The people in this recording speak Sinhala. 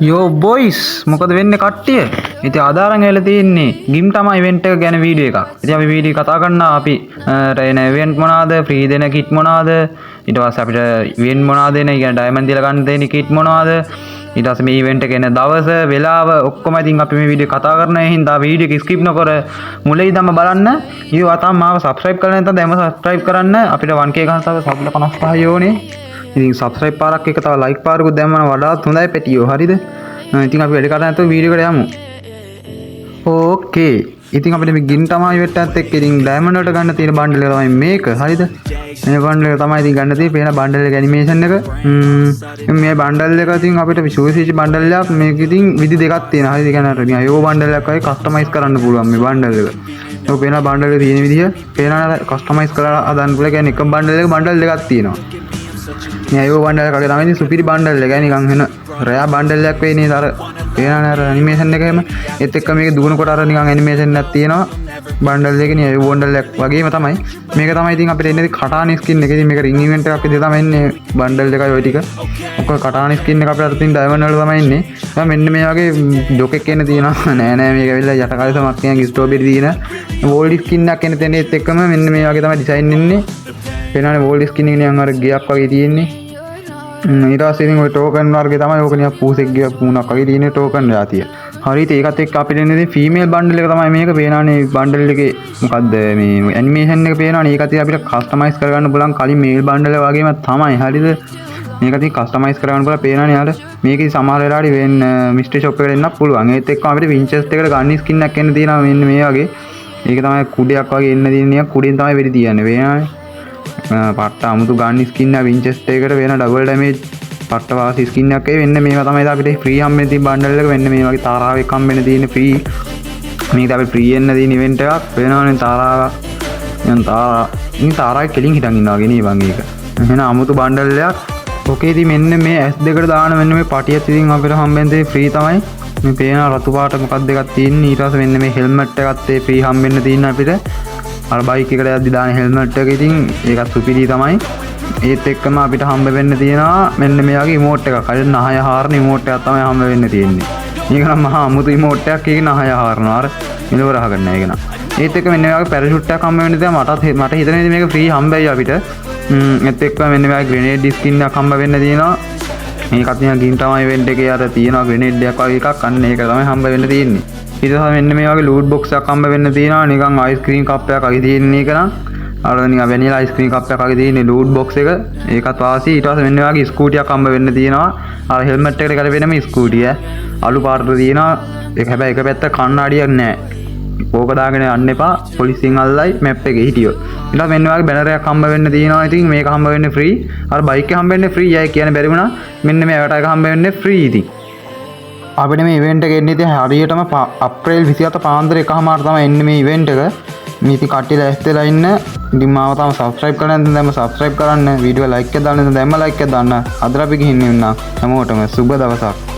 යෝ බොයිස් මොකද වෙන්නේ කට්ටිය? ඉතින් අදාරන් ඇවිල්ලා තියෙන්නේ ගිම් තමයි ඉවෙන්ට් එක ගැන වීඩියෝ එකක්. ඉතින් අපි වීඩියෝ කතා කරනවා අපි එන ඉවෙන්ට් මොනවාද, ෆ්‍රී දෙන කිට් මොනවාද, ඊට පස්සේ අපිට ඉවෙන්ට් මොනවාද දෙන, ඒ කියන්නේ ඩයමන්ඩ් දීලා ගන්න දෙන කිට් මොනවාද, ඊට පස්සේ මේ ඉවෙන්ට් එක එන දවස, වෙලාව ඔක්කොම ඉතින් අපි මේ වීඩියෝ කතා කරන හින්දා වීඩියෝ එක ස්කිප් නොකර මුලින් ඉඳන්ම බලන්න. ඊයෝ අතම මාව සබ්ස්ක්‍රයිබ් කරලා නැත්නම් දැන්ම සබ්ස්ක්‍රයිබ් කරන්න. අපිට 1k ගන්න තව සබ්ල 55 ඕනේ. ඉතින් සබ්ස්ක්‍රයිබ් පාරක් එක තව ලයික් පාරකුත් දැම්මම වඩාත් හොඳයි පැටියෝ. හරිද? ඉතින් අපි වැඩ කරලා නැතුව වීඩියෝ එකට යමු. ඕකේ. ඉතින් අපිට මේ ගින් තමයි වෙට්ටත් එක්ක ඉතින් ඩයමන්ඩ් වලට ගන්න තියෙන බන්ඩල් එක තමයි මේක. හරිද? මේ බන්ඩල් එක තමයි ඉතින් ගන්න තියෙන්නේ. පේන බන්ඩල් එක ඇනිමේෂන් එක. මේ බන්ඩල් එක ඉතින් අපිට විශේෂ බන්ඩල් එකක්. මේක ඉතින් විදි දෙකක් තියෙනවා. හරිද? ඒ කියන්නේ අර නිකන් අයෝ බන්ඩල් එකක් වගේ කස්ටමයිස් කරන්න පුළුවන් මේ බන්ඩල් එක. ඔය පේන බන්ඩල් එකේ තියෙන විදිහ පේනවා කස්ටමයිස් කරලා හදන්න පුළුවන්. කියන්නේ එක බන්ඩල් එක බන්ඩල් දෙකක් තියෙනවා. මේ අයෝ බන්ඩල් එකේ තමයි ඉතින් සුපිරි බන්ඩල් එක. නිකන් වෙන රෑ බන්ඩල් එකක් වෙන්නේ අර පේනවනේ අර ඇනිමේෂන් එකේම ඒත් එක්ක මේක දුවන කොට අර නිකන් ඇනිමේෂන් එකක් තියෙනවා බන්ඩල් එකේ නේ අයෝ බන්ඩල් එක වගේම තමයි මේක තමයි ඉතින් අපිට එන්නේ කටාන ස්කින් එක. ඉතින් මේක රින් ඉවෙන්ට් එකක් විදිහට තමයි එන්නේ බන්ඩල් එකයි ඔය ටික. ඔක්කොම කටාන ස්කින් එක අපිට අර තින් ඩයමන්ඩ් වල තමයි එන්නේ. දැන් මෙන්න මේ වගේ ජොක් එකක් එන්න තියෙනවා. නෑ නෑ මේක ඇවිල්ලා යට කලිසමක් තියෙන ස්ට්‍රෝබෙරි තියෙන වෝල්ඩ් ස්කින් එකක් එන්න තියෙන ඒත් එක්කම මෙන්න මේ වගේ තමයි ඩිසයින් එන්නේ. පේනවනේ වෝල්ඩ් ස්කින් එක නිකන් අර ගියක් වගේ තියෙන්නේ. ඊට පස්සේ ඉතින් ඔය ටෝකන් වර්ගේ තමයි ඕක නිකන් පූසෙක් ගිය පුණක් වගේ තියෙන ටෝකන් જાතිය. හරියට ඒකත් එක්ක අපිට එන්නේ ඉතින් ෆීමේල් බන්ඩල් එක තමයි මේක. පේනවනේ බන්ඩල් එකේ මොකද්ද මේ ඇනිමේෂන් එක පේනවනේ. ඒකත් අපිට කස්ටමයිස් කරගන්න පුළුවන් කලින් මේල් බන්ඩල් වගේම තමයි. හරිද? මේක ඉතින් කස්ටමයිස් කරගන්න පුළුවන්. පේනවනේ යාර මේකේ සමහර වෙලාවට වෙන මිස්ටර් ෂොප් එකට එන්නත් පුළුවන්. ඒත් එක්කම අපිට වින්චෙස්ට් එකට ගන්න ස්කින් එකක් එන්න තියෙනවා මෙන්න මේ වගේ. ඒක තමයි කුඩයක් වගේ එන්න තියෙන. කුඩෙන් තමයි වෙඩි තියන්නේ. පේනවනේ පට්ට අමුතු ගන්න ස්කින් එක වින්චෙස්ට් එකකට වෙන ඩබල් ඩැමේජ් පට්ට වාසි ස්කින් එකක් ඒ වෙන්නේ මේවා තමයි අපිට ෆ්‍රී හම්බෙන්න තියෙන බන්ඩල් එක. වෙන්නේ මේ වගේ තාරාවෙක් හම්බෙන්න තියෙන ෆ්‍රී. මේක අපි ෆ්‍රී එන්න තියෙන ඉවෙන්ට් එකක්. වෙනවනේ තාරාවක්. දැන් තාරාවේ කෙලින් හිටන් ඉන්නවා නේ බං ඒක. එහෙනම් අමුතු බන්ඩල් එකක්. ඔකේ ඉතින් මෙන්න මේ S2කට දාන මෙන්න මේ පටියත් ඉතින් අපිට හම්බෙන්න තියෙන ෆ්‍රී තමයි. මේ පේන රතු පාට මොකක්ද එකක් තියෙන්නේ. ඊට පස්සේ මෙන්න මේ හෙල්මට් එකත් ඒ ෆ්‍රී හම්බෙන්න තියෙන අපිට. අර බයික් එකට යද්දි දාන හෙල්මට් එක ඉතින් ඒකත් සුපිරි තමයි. ඒත් එක්කම අපිට හම්බ වෙන්න තියෙනවා මෙන්න මේ වගේ ඉමෝට් එකක්. අර නහය හාරන ඉමෝට් එකක් තමයි හම්බ වෙන්න තියෙන්නේ. මේක නම් මහා අමුතු ඉමෝට් එකක්. ඒක නහය හාරනවා. අර මෙලවර අහගන්න ඒක නා. ඒත් එක්ක මෙන්න මේ වගේ පැරෂූට් එකක් හම්බ වෙන්න තියෙනවා. මට හිතෙනවා මේක ෆ්‍රී හම්බෙයි අපිට. ඒත් එක්ක මෙන්න මේ වගේ ග්‍රෙනේඩ් ස්කින් එකක් හම්බ වෙන්න තියෙනවා. මේකත් නිකන් ගින් තමයි ඉවෙන්ට් එකේ අර තියෙනවා ග්‍රෙනේඩ් එකක් වගේ එකක්. අන්න ඒක තමයි හම්බ වෙන්න තියෙන්නේ. ඊට පස්සේ මෙන්න මේ වගේ ලූට් බොක්ස් එකක් හම්බ වෙන්න තියෙනවා. නිකන් අයිස්ක්‍රීම් කප් එකක් වගේ තියෙන එක නම් අර නිකන් වැනිලා අයිස්ක්‍රීම් කප් එකක් වගේ තියෙන ලූට් බොක්ස් එක. ඒකත් වාසි. ඊට පස්සේ මෙන්න මේ වගේ ස්කූටියක් හම්බ වෙන්න තියෙනවා. අර හෙල්මට් එකට ගැලපෙන මේ ස්කූටිය. අලු පාටට තියෙනවා. ඒක හැබැයි එක පැත්ත කණ්ණාඩියක් නැහැ. ඕක දාගෙන යන්න එපා. පොලිසියෙන් අල්ලයි මැප් එකේ හිටියොත්. ඊට පස්සේ මෙන්න වගේ බැනර් එකක් හම්බ වෙන්න තියෙනවා. ඉතින් මේක හම්බ වෙන්නේ ෆ්‍රී. අර බයික් එක හම්බ වෙන්නේ ෆ්‍රී. අය කියන්නේ බැරි වුණා. මෙන්න මේ ඇවට එක හම්බ වෙන්නේ ෆ්‍රී ඉතින්. අපිට මේ ඉවෙන්ට් එක එන්නේ ඉතින් හරියටම අප්‍රේල් 27 පාන්දර 1:00 තමයි එන්නේ මේ ඉවෙන්ට් එක. මේ ඉතින් කට්ටිය දැස්තලා ඉන්න. ඉතින් මාව තාම සබ්ස්ක්‍රයිබ් කරලා නැත්නම් දැන්ම සබ්ස්ක්‍රයිබ් කරන්න. වීඩියෝ ලයික් එකක් දාන්න නැත්නම් දැන්ම ලයික් එකක් දාන්න. අද අපි ගිහින් ඉන්න හැමෝටම සුබ දවසක්.